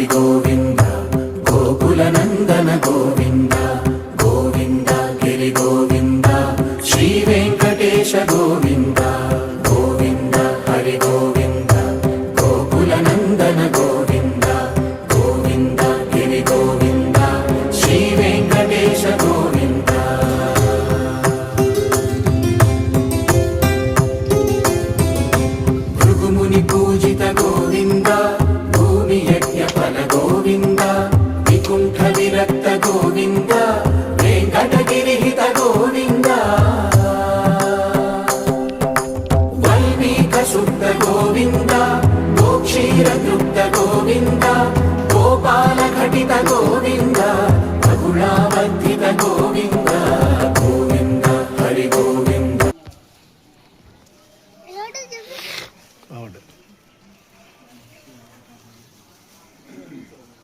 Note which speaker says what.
Speaker 1: హరి గోవింద గోకుల నందన గోవింద గోవింద గిరి గోవింద శ్రీ వెంకటేశ గోవింద గోవింద హరి గోవింద గోకుల నందన గోవింద గోవింద గిరి గోవింద శ్రీ వెంకటేశ గోవింద. భృగుముని పూజిత గోవింద భూమి యజ్ఞ ఫల గోవింద వికుంఠ విరక్త గోవింద వెంకటగిరిహిత గోవింద వల్మీక శుద్ధ గోవింద గోక్షీర తృప్త గోవింద గోపాల ఘటిత గోవింద రఘుణావర్ధిత గోవింద గోవింద హరి గోవింద.